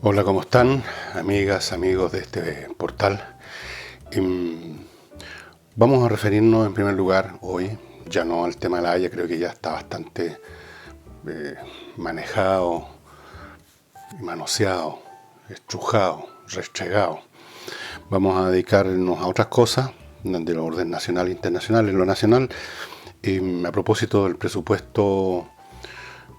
Hola, ¿cómo están? Amigas, amigos de este portal. Vamos a referirnos en primer lugar hoy, ya no al tema de la Haya, creo que ya está bastante eh, manejado, manoseado, estrujado, restregado. Vamos a dedicarnos a otras cosas, de orden nacional e internacional. En lo nacional, a propósito del presupuesto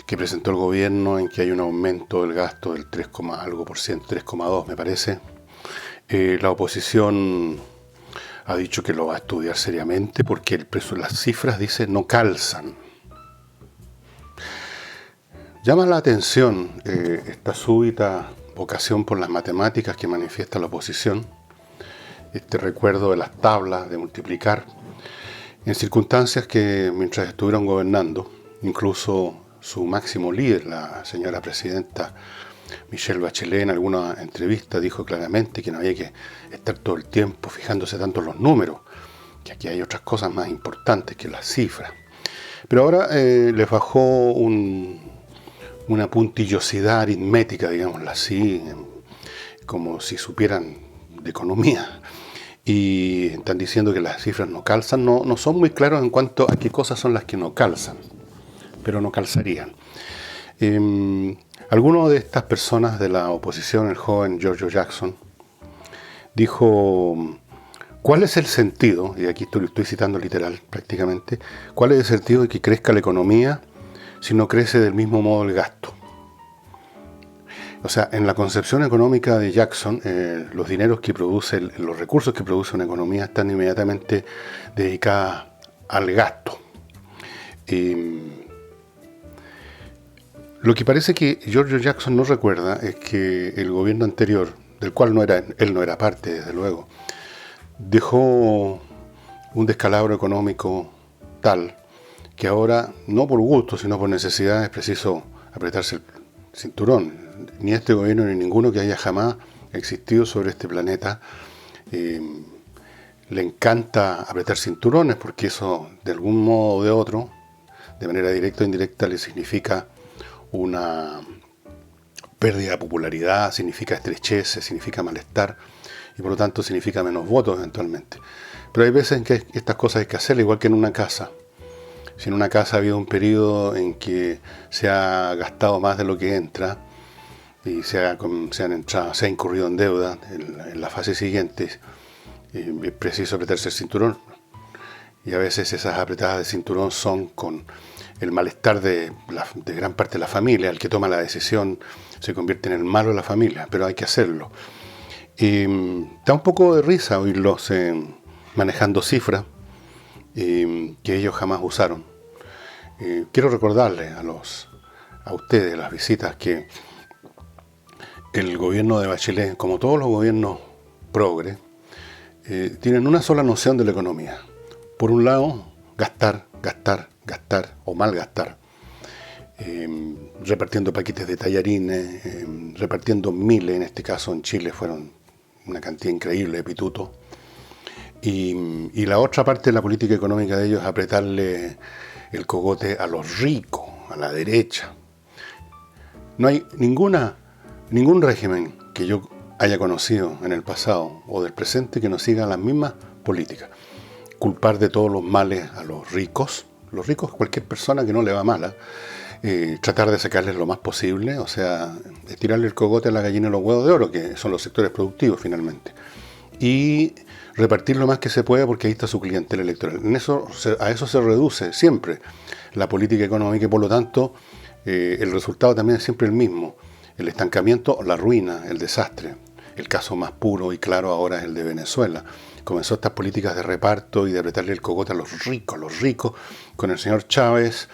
que presentó el gobierno, en que hay un aumento del gasto del 3, algo por ciento, 3,2 me parece. La oposición ha dicho que lo va a estudiar seriamente porque las cifras, dice, no calzan. Llama la atención esta súbita vocación por las matemáticas que manifiesta la oposición, este recuerdo de las tablas de multiplicar, en circunstancias que mientras estuvieron gobernando, incluso su máximo líder, la señora presidenta Michelle Bachelet, en alguna entrevista dijo claramente que no había que estar todo el tiempo fijándose tanto en los números, que aquí hay otras cosas más importantes que las cifras. Pero ahora les bajó una puntillosidad aritmética, digámoslo así, como si supieran de economía. Y están diciendo que las cifras no calzan. No son muy claros en cuanto a qué cosas son las que no calzan, pero no calzarían. Alguno de estas personas de la oposición, el joven Giorgio Jackson, dijo: ¿cuál es el sentido? Y aquí estoy citando literal prácticamente. ¿Cuál es el sentido de que crezca la economía si no crece del mismo modo el gasto? O sea, en la concepción económica de Jackson, los dineros que produce, los recursos que produce una economía están inmediatamente dedicados al gasto. Lo que parece que Giorgio Jackson no recuerda es que el gobierno anterior, del cual él no era parte, desde luego, dejó un descalabro económico tal que ahora, no por gusto, sino por necesidad, es preciso apretarse el cinturón. Ni este gobierno ni ninguno que haya jamás existido sobre este planeta le encanta apretar cinturones, porque eso, de algún modo o de otro, de manera directa o indirecta, le significa una pérdida de popularidad, significa estrechez, significa malestar y por lo tanto significa menos votos eventualmente. Pero hay veces en que estas cosas hay que hacerlas, igual que en una casa. Si en una casa ha habido un periodo en que se ha gastado más de lo que entra y se ha incurrido en deuda, en la fase siguiente es preciso apretarse el cinturón. Y a veces esas apretadas de cinturón son con el malestar de gran parte de la familia. El que toma la decisión se convierte en el malo de la familia, pero hay que hacerlo. Da un poco de risa oírlos manejando cifras que ellos jamás usaron. Quiero recordarles a ustedes, las visitas, que el gobierno de Bachelet, como todos los gobiernos progres, tienen una sola noción de la economía. Por un lado, gastar o malgastar, repartiendo paquetes de tallarines, repartiendo miles, en este caso en Chile fueron una cantidad increíble de pitutos. Y la otra parte de la política económica de ellos es apretarle el cogote a los ricos, a la derecha. No hay ningún régimen que yo haya conocido en el pasado o del presente que no siga las mismas políticas. Culpar de todos los males a los ricos, cualquier persona que no le va mala, tratar de sacarles lo más posible, o sea, estirarle el cogote a la gallina y los huevos de oro, que son los sectores productivos finalmente, y repartir lo más que se pueda porque ahí está su clientela electoral. A eso se reduce siempre la política económica y por lo tanto el resultado también es siempre el mismo: el estancamiento, la ruina, el desastre. El caso más puro y claro ahora es el de Venezuela. Comenzó estas políticas de reparto y de apretarle el cogote a los ricos, con el señor Chávez,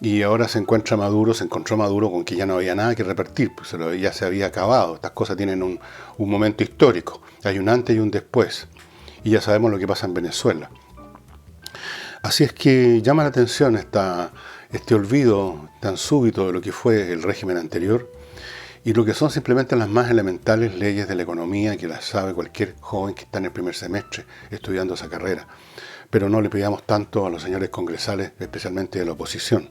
y ahora se encontró Maduro con que ya no había nada que repartir, pues ya se había acabado. Estas cosas tienen un momento histórico, hay un antes y un después, y ya sabemos lo que pasa en Venezuela. Así es que llama la atención este olvido tan súbito de lo que fue el régimen anterior, y lo que son simplemente las más elementales leyes de la economía que las sabe cualquier joven que está en el primer semestre estudiando esa carrera. Pero no le pidamos tanto a los señores congresales, especialmente de la oposición.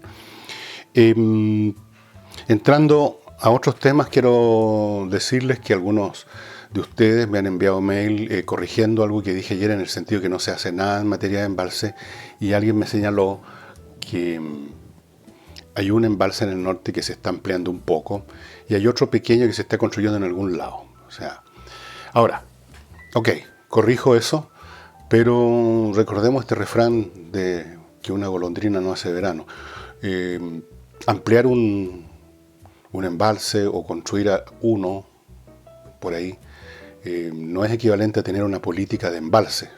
Entrando a otros temas quiero decirles que algunos de ustedes me han enviado mail corrigiendo algo que dije ayer en el sentido que no se hace nada en materia de embalse, y alguien me señaló que hay un embalse en el norte que se está ampliando un poco y hay otro pequeño que se está construyendo en algún lado. O sea, ahora, ok, corrijo eso, pero recordemos este refrán de que una golondrina no hace verano. Ampliar un embalse o construir uno por ahí no es equivalente a tener una política de embalses.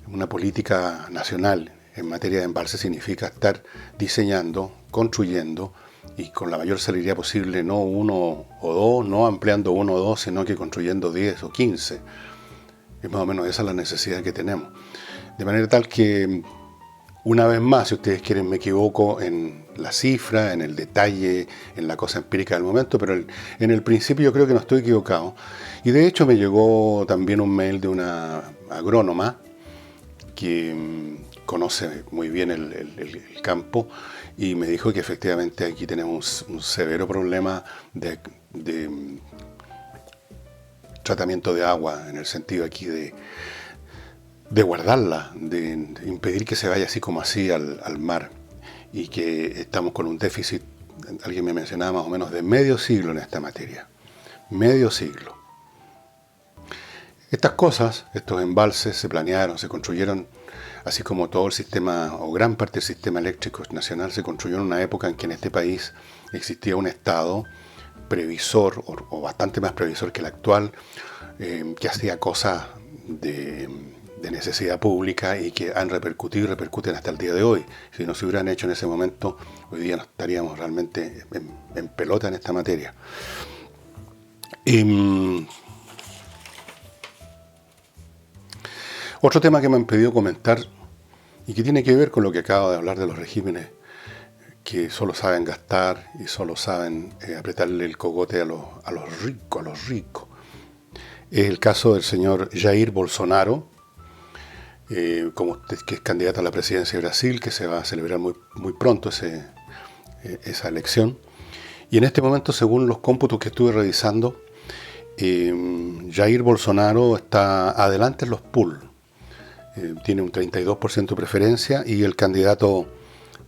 Una política nacional en materia de embalse significa estar diseñando, construyendo y con la mayor celeridad posible, no uno o dos, no ampliando uno o dos, sino que construyendo 10 o 15. Es más o menos esa la necesidad que tenemos. De manera tal que, una vez más, si ustedes quieren, me equivoco en la cifra, en el detalle, en la cosa empírica del momento, pero en el principio yo creo que no estoy equivocado. Y de hecho me llegó también un mail de una agrónoma que conoce muy bien el campo y me dijo que efectivamente aquí tenemos un severo problema de tratamiento de agua, en el sentido aquí de guardarla, de impedir que se vaya así como así al mar, y que estamos con un déficit, alguien me mencionaba, más o menos de medio siglo en esta materia. Medio siglo. Estas cosas, estos embalses se planearon, se construyeron, así como todo el sistema, o gran parte del sistema eléctrico nacional, se construyó en una época en que en este país existía un Estado previsor, o bastante más previsor que el actual, que hacía cosas de necesidad pública y que han repercutido y repercuten hasta el día de hoy. Si no se hubieran hecho en ese momento, hoy día no estaríamos realmente en pelota en esta materia. Otro tema que me han pedido comentar y que tiene que ver con lo que acabo de hablar de los regímenes que solo saben gastar y solo saben apretarle el cogote a los ricos. Es el caso del señor Jair Bolsonaro, que es candidato a la presidencia de Brasil, que se va a celebrar muy pronto esa elección. Y en este momento, según los cómputos que estuve revisando, Jair Bolsonaro está adelante en los polls. Tiene un 32% de preferencia, y el candidato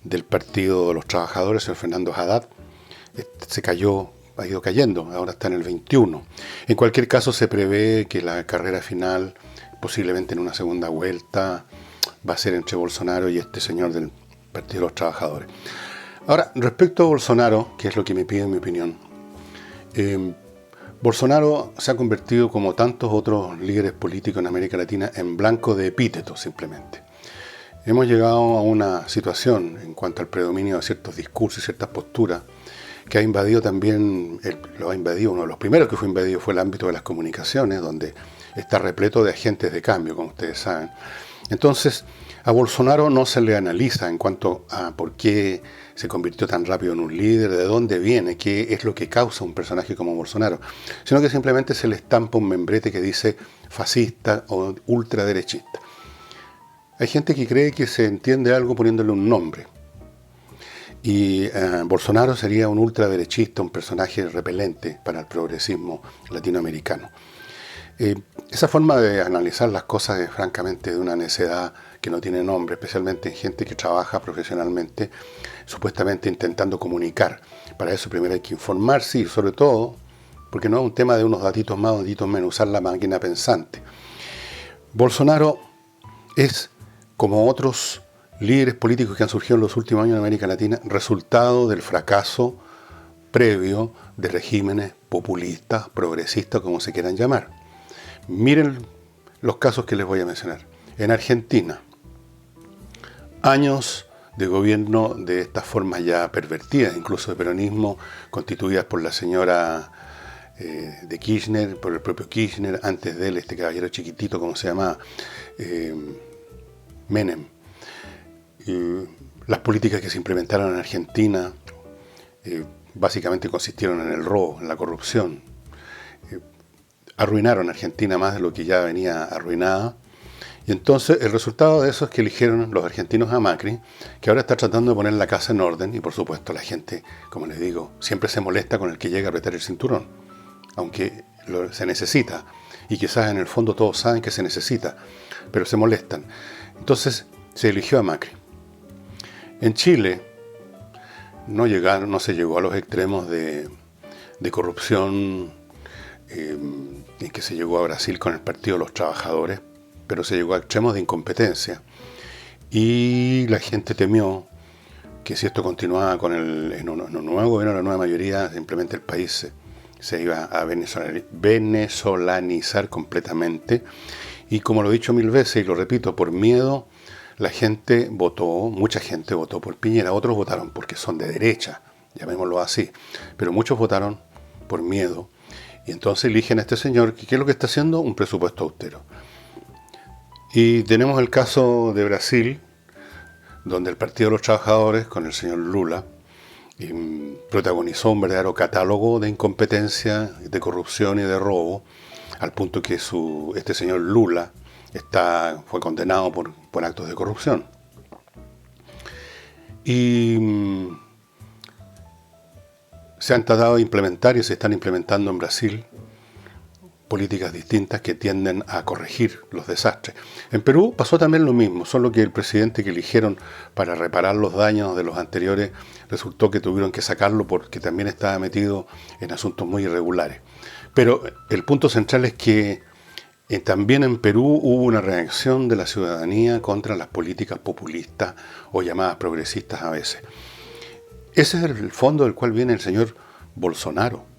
del Partido de los Trabajadores, el señor Fernando Haddad, ha ido cayendo, ahora está en el 21%. En cualquier caso, se prevé que la carrera final, posiblemente en una segunda vuelta, va a ser entre Bolsonaro y este señor del Partido de los Trabajadores. Ahora, respecto a Bolsonaro, que es lo que me pide mi opinión, Bolsonaro se ha convertido, como tantos otros líderes políticos en América Latina, en blanco de epítetos simplemente. Hemos llegado a una situación en cuanto al predominio de ciertos discursos y ciertas posturas que ha invadido también, uno de los primeros que fue invadido fue el ámbito de las comunicaciones, donde está repleto de agentes de cambio, como ustedes saben. Entonces, a Bolsonaro no se le analiza en cuanto a por qué se convirtió tan rápido en un líder, de dónde viene, qué es lo que causa un personaje como Bolsonaro, sino que simplemente se le estampa un membrete que dice fascista o ultraderechista. Hay gente que cree que se entiende algo poniéndole un nombre. Y Bolsonaro sería un ultraderechista, un personaje repelente para el progresismo latinoamericano. Esa forma de analizar las cosas es francamente de una necedad que no tiene nombre, especialmente en gente que trabaja profesionalmente, supuestamente intentando comunicar. Para eso primero hay que informarse y, sobre todo, porque no es un tema de unos datitos más, datitos menos, usar la máquina pensante. Bolsonaro es, como otros líderes políticos que han surgido en los últimos años en América Latina, resultado del fracaso previo de regímenes populistas, progresistas, como se quieran llamar. Miren los casos que les voy a mencionar. En Argentina, años de gobierno de estas formas ya pervertidas, incluso de peronismo, constituidas por la señora de Kirchner, por el propio Kirchner, antes de él, este caballero chiquitito, ¿cómo se llama? Menem. Las políticas que se implementaron en Argentina básicamente consistieron en el robo, en la corrupción. Arruinaron a Argentina más de lo que ya venía arruinada, Y entonces el resultado de eso es que eligieron los argentinos a Macri, que ahora está tratando de poner la casa en orden, y por supuesto la gente, como les digo, siempre se molesta con el que llega a apretar el cinturón, aunque se necesita, y quizás en el fondo todos saben que se necesita, pero se molestan. Entonces se eligió a Macri. En Chile no se llegó a los extremos de corrupción en que se llegó a Brasil con el Partido de los Trabajadores, pero se llegó a extremos de incompetencia. Y la gente temió que si esto continuaba en un nuevo gobierno, la nueva mayoría, simplemente el país se iba a venezolanizar completamente. Y como lo he dicho mil veces y lo repito, por miedo, mucha gente votó por Piñera, otros votaron porque son de derecha, llamémoslo así, pero muchos votaron por miedo. Y entonces eligen a este señor, que ¿qué es lo que está haciendo? Un presupuesto austero. Y tenemos el caso de Brasil, donde el Partido de los Trabajadores, con el señor Lula, protagonizó un verdadero catálogo de incompetencia, de corrupción y de robo, al punto que este señor Lula fue condenado por actos de corrupción. Y se han tratado de implementar y se están implementando en Brasil políticas distintas que tienden a corregir los desastres. En Perú pasó también lo mismo, solo que el presidente que eligieron para reparar los daños de los anteriores resultó que tuvieron que sacarlo porque también estaba metido en asuntos muy irregulares. Pero el punto central es que también en Perú hubo una reacción de la ciudadanía contra las políticas populistas o llamadas progresistas a veces. Ese es el fondo del cual viene el señor Bolsonaro.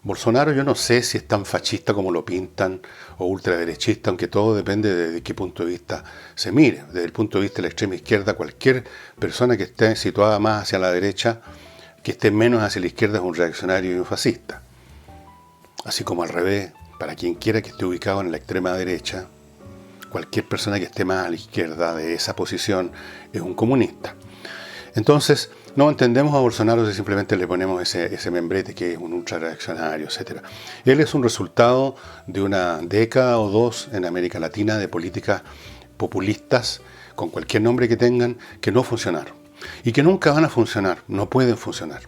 Bolsonaro yo no sé si es tan fascista como lo pintan o ultraderechista, aunque todo depende de qué punto de vista se mire. Desde el punto de vista de la extrema izquierda, cualquier persona que esté situada más hacia la derecha, que esté menos hacia la izquierda, es un reaccionario y un fascista. Así como al revés, para quien quiera que esté ubicado en la extrema derecha, cualquier persona que esté más a la izquierda de esa posición es un comunista. Entonces, no entendemos a Bolsonaro si simplemente le ponemos ese membrete que es un ultrarreaccionario, etc. Él es un resultado de una década o dos en América Latina de políticas populistas, con cualquier nombre que tengan, que no funcionaron. Y que nunca van a funcionar, no pueden funcionar.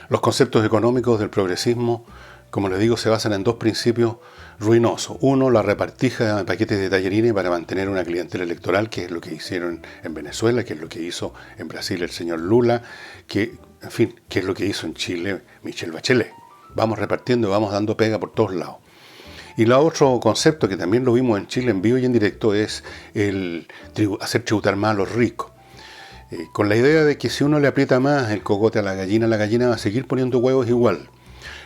Los conceptos económicos del progresismo, como les digo, se basan en dos principios ruinosos. Uno, la repartija de paquetes de tallarines para mantener una clientela electoral, que es lo que hicieron en Venezuela, que es lo que hizo en Brasil el señor Lula, que es lo que hizo en Chile Michelle Bachelet. Vamos repartiendo, vamos dando pega por todos lados. Y el otro concepto que también lo vimos en Chile en vivo y en directo es el hacer tributar más a los ricos. Con la idea de que si uno le aprieta más el cogote a la gallina va a seguir poniendo huevos igual.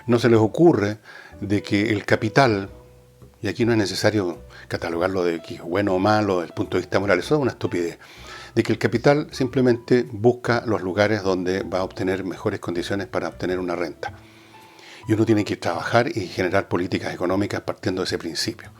No se les ocurre de que el capital, y aquí no es necesario catalogarlo de que es bueno o malo desde el punto de vista moral, eso es una estupidez, de que el capital simplemente busca los lugares donde va a obtener mejores condiciones para obtener una renta. Y uno tiene que trabajar y generar políticas económicas partiendo de ese principio.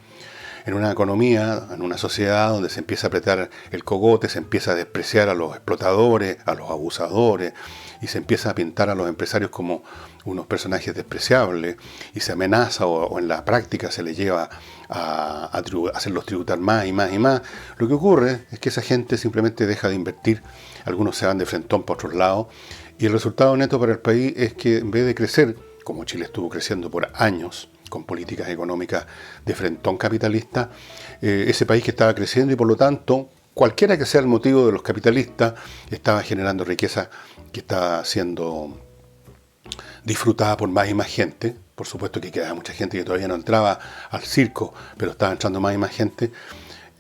En una economía, en una sociedad donde se empieza a apretar el cogote, se empieza a despreciar a los explotadores, a los abusadores, y se empieza a pintar a los empresarios como unos personajes despreciables, y se amenaza o en la práctica se les lleva a hacerlos tributar más y más y más, lo que ocurre es que esa gente simplemente deja de invertir, algunos se van de frentón para otros lados, y el resultado neto para el país es que en vez de crecer, como Chile estuvo creciendo por años, con políticas económicas de frentón capitalista, ese país que estaba creciendo y por lo tanto, cualquiera que sea el motivo de los capitalistas, estaba generando riqueza que estaba siendo disfrutada por más y más gente. Por supuesto que quedaba mucha gente que todavía no entraba al circo, pero estaba entrando más y más gente.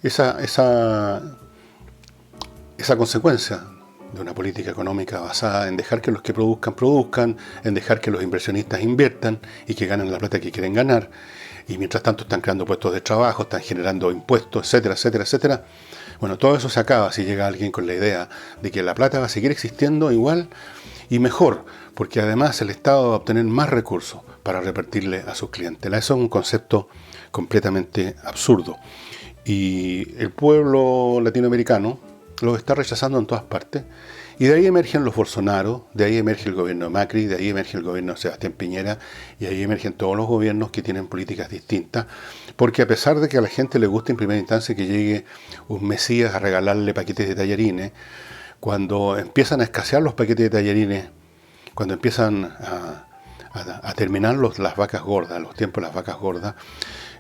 Esa consecuencia de una política económica basada en dejar que los que produzcan, en dejar que los inversionistas inviertan y que ganen la plata que quieren ganar, y mientras tanto están creando puestos de trabajo, están generando impuestos, etcétera, etcétera, etcétera. Bueno, todo eso se acaba si llega alguien con la idea de que la plata va a seguir existiendo igual y mejor, porque además el Estado va a obtener más recursos para repartirle a sus clientelas. Eso es un concepto completamente absurdo. Y el pueblo latinoamericano, los está rechazando en todas partes. Y de ahí emergen los Bolsonaro, de ahí emerge el gobierno de Macri, de ahí emerge el gobierno de Sebastián Piñera, y ahí emergen todos los gobiernos que tienen políticas distintas, porque a pesar de que a la gente le gusta en primera instancia que llegue un mesías a regalarle paquetes de tallarines, cuando empiezan a escasear los paquetes de tallarines, cuando empiezan a terminar las vacas gordas, los tiempos de las vacas gordas,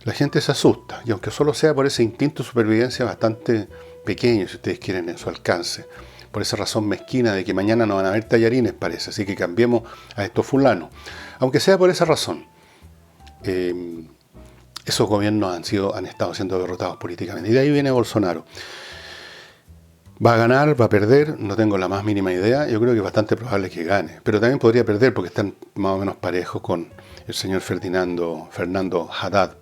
la gente se asusta, y aunque solo sea por ese instinto de supervivencia bastante pequeño, si ustedes quieren, en su alcance, por esa razón mezquina de que mañana no van a haber tallarines, parece, así que cambiemos a estos fulanos. Aunque sea por esa razón, esos gobiernos han estado siendo derrotados políticamente. Y de ahí viene Bolsonaro. ¿Va a ganar? ¿Va a perder? No tengo la más mínima idea. Yo creo que es bastante probable que gane. Pero también podría perder porque están más o menos parejos con el señor Fernando Haddad.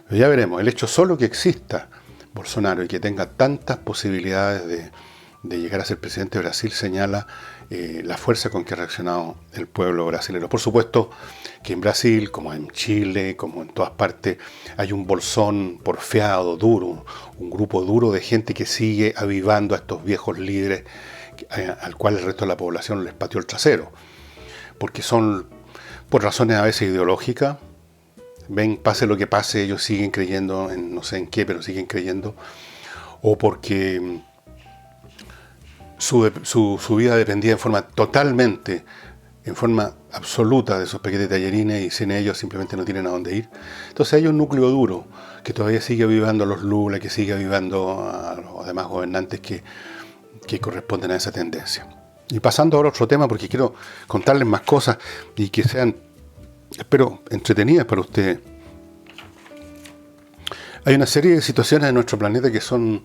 Pero ya veremos. El hecho solo que exista Bolsonaro y que tenga tantas posibilidades de llegar a ser presidente de Brasil señala la fuerza con que ha reaccionado el pueblo brasileño. Por supuesto que en Brasil, como en Chile, como en todas partes, hay un bolsón porfiado, duro, un grupo duro de gente que sigue avivando a estos viejos líderes al cual el resto de la población les pateó el trasero. Porque son, por razones a veces ideológicas, ven, pase lo que pase, ellos siguen creyendo en no sé en qué, pero siguen creyendo, o porque su vida dependía en forma absoluta de esos paquetes de tallarines y sin ellos simplemente no tienen a dónde ir. Entonces hay un núcleo duro que todavía sigue avivando a los Lula, que sigue avivando a los demás gobernantes que corresponden a esa tendencia. Y pasando ahora a otro tema, porque quiero contarles más cosas y que sean, espero, entretenidas para ustedes. Hay una serie de situaciones en nuestro planeta que son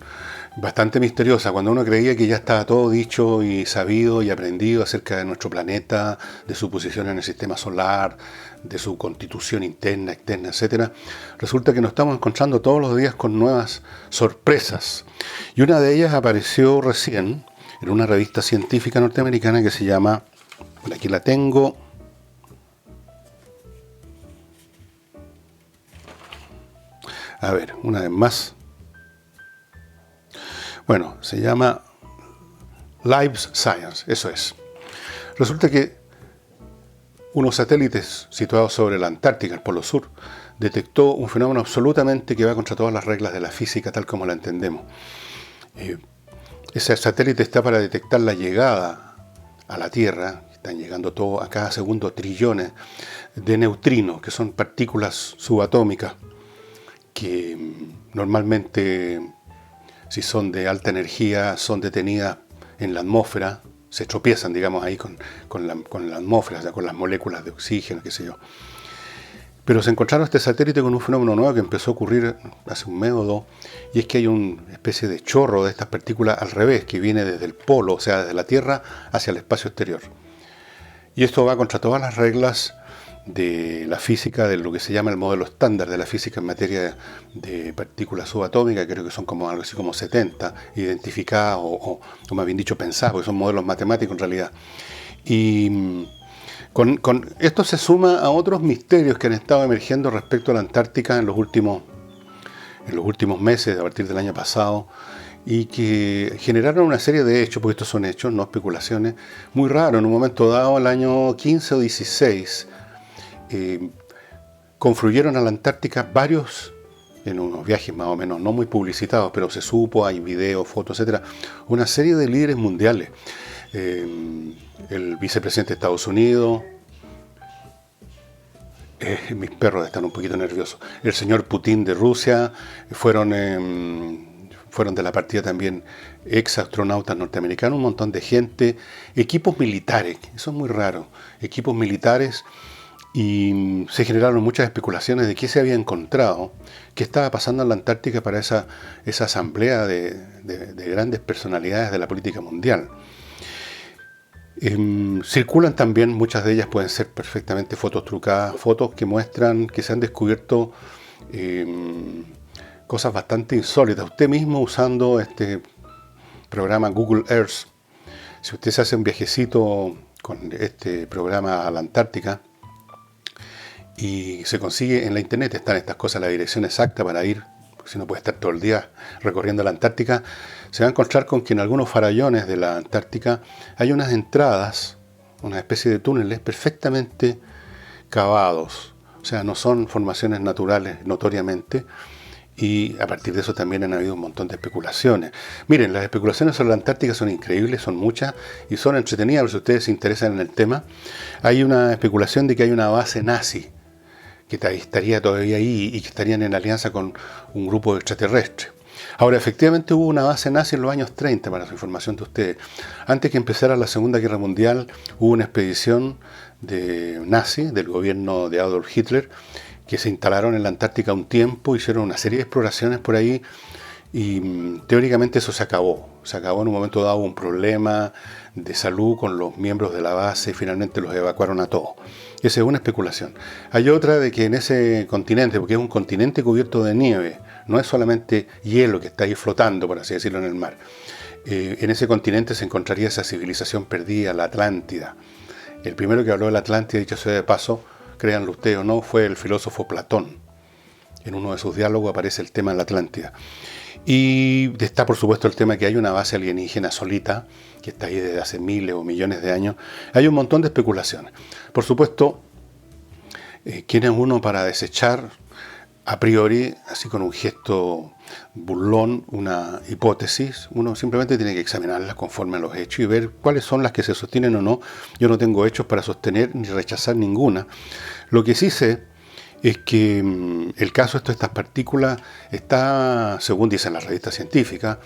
bastante misteriosas. Cuando uno creía que ya estaba todo dicho y sabido y aprendido acerca de nuestro planeta, de su posición en el sistema solar, de su constitución interna, externa, etc., resulta que nos estamos encontrando todos los días con nuevas sorpresas. Y una de ellas apareció recién en una revista científica norteamericana que se llama, por aquí la tengo, a ver, una vez más. Bueno, se llama Live Science, eso es. Resulta que unos satélites situados sobre la Antártica, el Polo Sur, detectó un fenómeno absolutamente que va contra todas las reglas de la física tal como la entendemos. Ese satélite está para detectar la llegada a la Tierra, están llegando a cada segundo trillones de neutrinos, que son partículas subatómicas, que normalmente, si son de alta energía, son detenidas en la atmósfera, se tropiezan, digamos, ahí con la atmósfera, o sea, con las moléculas de oxígeno, qué sé yo. Pero se encontraron este satélite con un fenómeno nuevo que empezó a ocurrir hace un mes o dos, y es que hay una especie de chorro de estas partículas al revés, que viene desde el polo, o sea, desde la Tierra hacia el espacio exterior. Y esto va contra todas las reglas de la física, de lo que se llama el modelo estándar de la física en materia de partículas subatómicas, creo que son como algo así como 70 identificadas o más bien dicho pensadas, porque son modelos matemáticos en realidad. Y con esto se suma a otros misterios que han estado emergiendo respecto a la Antártica en los últimos meses, a partir del año pasado, y que generaron una serie de hechos, porque estos son hechos, no especulaciones, muy raros. En un momento dado, el año 15 o 16, confluyeron a la Antártica varios, en unos viajes más o menos no muy publicitados, pero se supo, hay videos, fotos, etcétera, una serie de líderes mundiales. El vicepresidente de Estados Unidos, mis perros están un poquito nerviosos, el señor Putin de Rusia, fueron de la partida también ex astronautas norteamericanos, un montón de gente, equipos militares, eso es muy raro, equipos militares. Y se generaron muchas especulaciones de qué se había encontrado, qué estaba pasando en la Antártica para esa asamblea de grandes personalidades de la política mundial. Circulan también, muchas de ellas pueden ser perfectamente fotos trucadas, fotos que muestran que se han descubierto cosas bastante insólitas. Usted mismo, usando este programa Google Earth, si usted se hace un viajecito con este programa a la Antártica, y se consigue en la internet, están estas cosas, la dirección exacta para ir, si no puede estar todo el día recorriendo la Antártica, se va a encontrar con que en algunos farallones de la Antártica hay unas entradas, una especie de túneles perfectamente cavados. O sea, no son formaciones naturales notoriamente, y a partir de eso también han habido un montón de especulaciones. Miren, las especulaciones sobre la Antártica son increíbles, son muchas y son entretenidas, pero si ustedes se interesan en el tema, hay una especulación de que hay una base nazi que estaría todavía ahí y que estarían en alianza con un grupo extraterrestre. Ahora, efectivamente hubo una base nazi en los años 30, para su información de ustedes. Antes que empezara la Segunda Guerra Mundial, hubo una expedición de nazi, del gobierno de Adolf Hitler, que se instalaron en la Antártica un tiempo, hicieron una serie de exploraciones por ahí, y teóricamente eso se acabó. Se acabó en un momento dado, un problema de salud con los miembros de la base y finalmente los evacuaron a todos. Esa es una especulación. Hay otra de que en ese continente, porque es un continente cubierto de nieve, no es solamente hielo que está ahí flotando, por así decirlo, en el mar. En ese continente se encontraría esa civilización perdida, la Atlántida. El primero que habló de la Atlántida, dicho sea de paso, créanlo ustedes o no, fue el filósofo Platón. En uno de sus diálogos aparece el tema de la Atlántida. Y está, por supuesto, el tema que hay una base alienígena solita, que está ahí desde hace miles o millones de años. Hay un montón de especulaciones. Por supuesto, ¿quién es uno para desechar a priori, así con un gesto burlón, una hipótesis? Uno simplemente tiene que examinarlas conforme a los hechos y ver cuáles son las que se sostienen o no. Yo no tengo hechos para sostener ni rechazar ninguna. Lo que sí sé es que el caso de estas partículas está, según dicen las revistas científicas,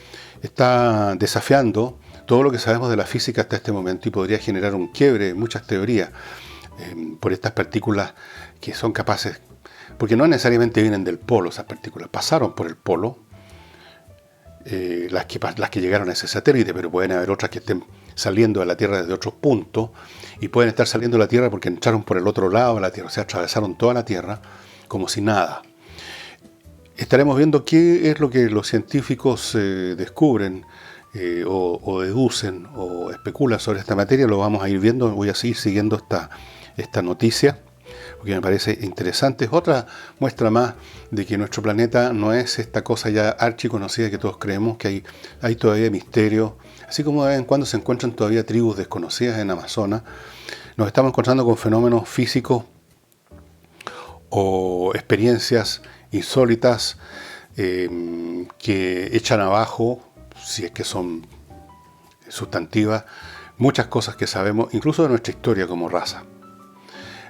está desafiando todo lo que sabemos de la física hasta este momento y podría generar un quiebre en muchas teorías por estas partículas que son capaces, porque no necesariamente vienen del polo, esas partículas pasaron por el polo, las que llegaron a ese satélite, pero pueden haber otras que estén saliendo de la Tierra desde otros puntos y pueden estar saliendo de la Tierra porque entraron por el otro lado de la Tierra, o sea, atravesaron toda la Tierra como si nada. Estaremos viendo qué es lo que los científicos descubren o deducen o especulan sobre esta materia. Lo vamos a ir viendo, voy a seguir siguiendo esta noticia, porque me parece interesante. Es otra muestra más de que nuestro planeta no es esta cosa ya archiconocida que todos creemos, que hay todavía misterios. Así como de vez en cuando se encuentran todavía tribus desconocidas en Amazonas, nos estamos encontrando con fenómenos físicos o experiencias insólitas que echan abajo, si es que son sustantivas, muchas cosas que sabemos, incluso de nuestra historia como raza.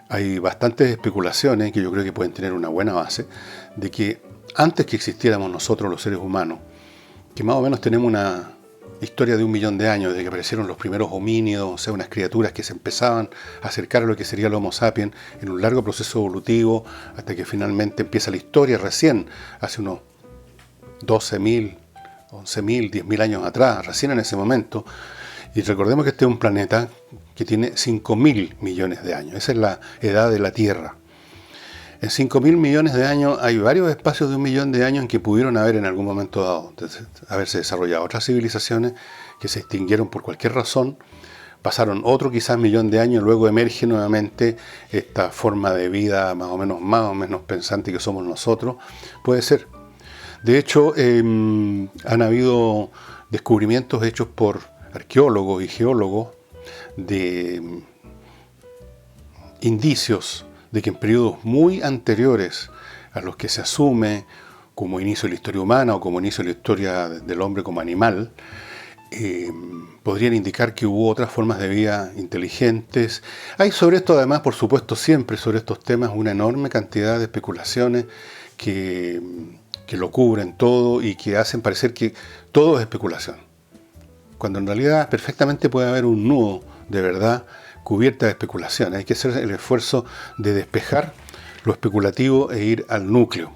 Hay bastantes especulaciones que yo creo que pueden tener una buena base de que antes que existiéramos nosotros los seres humanos, que más o menos tenemos una historia de 1 millón de años, desde que aparecieron los primeros homínidos, o sea, unas criaturas que se empezaban a acercar a lo que sería el Homo sapiens en un largo proceso evolutivo, hasta que finalmente empieza la historia recién, hace unos 12.000, 11.000, 10.000 años atrás, recién en ese momento. Y recordemos que este es un planeta que tiene 5.000 millones de años. Esa es la edad de la Tierra. En 5.000 millones de años hay varios espacios de 1 millón de años en que pudieron haber en algún momento dado, haberse desarrollado otras civilizaciones que se extinguieron por cualquier razón, pasaron otro quizás 1 millón de años, luego emerge nuevamente esta forma de vida más o menos pensante que somos nosotros. Puede ser. De hecho, han habido descubrimientos hechos por arqueólogos y geólogos de indicios de que en periodos muy anteriores a los que se asume como inicio de la historia humana o como inicio de la historia del hombre como animal, podrían indicar que hubo otras formas de vida inteligentes. Hay sobre esto, además, por supuesto, siempre sobre estos temas una enorme cantidad de especulaciones que lo cubren todo y que hacen parecer que todo es especulación, cuando en realidad perfectamente puede haber un nudo de verdad cubierta de especulación. Hay que hacer el esfuerzo de despejar lo especulativo e ir al núcleo.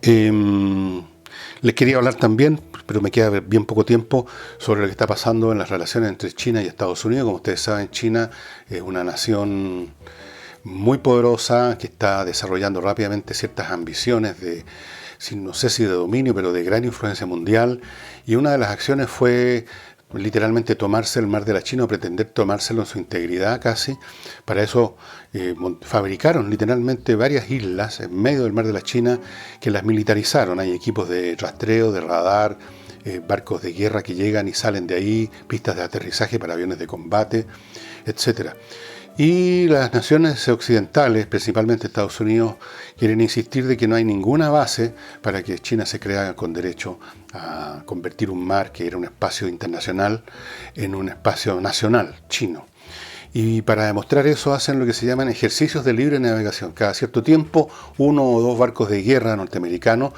Les quería hablar también, pero me queda bien poco tiempo, sobre lo que está pasando en las relaciones entre China y Estados Unidos. Como ustedes saben, China es una nación muy poderosa que está desarrollando rápidamente ciertas ambiciones de, no sé si de dominio, pero de gran influencia mundial. Y una de las acciones fue literalmente tomarse el mar de la China o pretender tomárselo en su integridad casi. Para eso fabricaron literalmente varias islas en medio del mar de la China que las militarizaron. Hay equipos de rastreo, de radar, barcos de guerra que llegan y salen de ahí, pistas de aterrizaje para aviones de combate, etcétera. Y las naciones occidentales, principalmente Estados Unidos, quieren insistir de que no hay ninguna base para que China se crea con derecho a convertir un mar que era un espacio internacional en un espacio nacional chino. Y para demostrar eso hacen lo que se llaman ejercicios de libre navegación. Cada cierto tiempo, 1 o 2 barcos de guerra norteamericanos,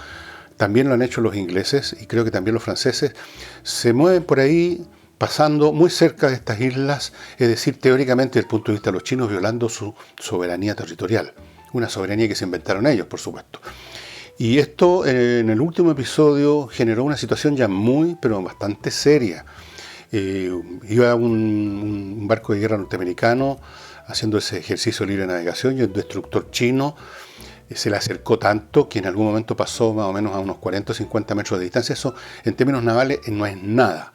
también lo han hecho los ingleses y creo que también los franceses, se mueven por ahí pasando muy cerca de estas islas, es decir, teóricamente desde el punto de vista de los chinos, violando su soberanía territorial. Una soberanía que se inventaron ellos, por supuesto. Y esto en el último episodio generó una situación ya pero bastante seria. Iba un barco de guerra norteamericano haciendo ese ejercicio de libre navegación y el destructor chino se le acercó tanto que en algún momento pasó más o menos a unos 40 o 50 metros de distancia. Eso en términos navales no es nada.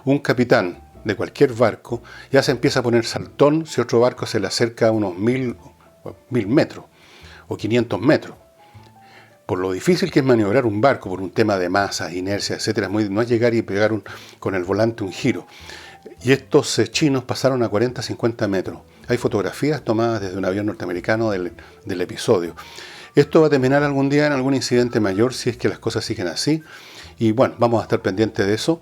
Un capitán de cualquier barco ya se empieza a poner saltón si otro barco se le acerca a unos 1000 metros o 500 metros. Por lo difícil que es maniobrar un barco, por un tema de masas, inercia, etcétera, no es llegar y pegar con el volante un giro. Y estos chinos pasaron a 40, 50 metros. Hay fotografías tomadas desde un avión norteamericano del episodio. Esto va a terminar algún día en algún incidente mayor si es que las cosas siguen así. Y bueno, vamos a estar pendientes de eso.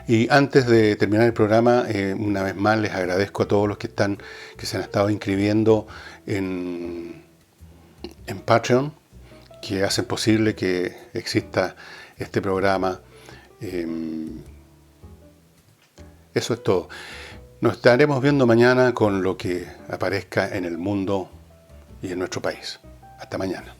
Y antes de terminar el programa, una vez más les agradezco a todos los que se han estado inscribiendo en Patreon, que hacen posible que exista este programa. Eso es todo. Nos estaremos viendo mañana con lo que aparezca en el mundo y en nuestro país. Hasta mañana.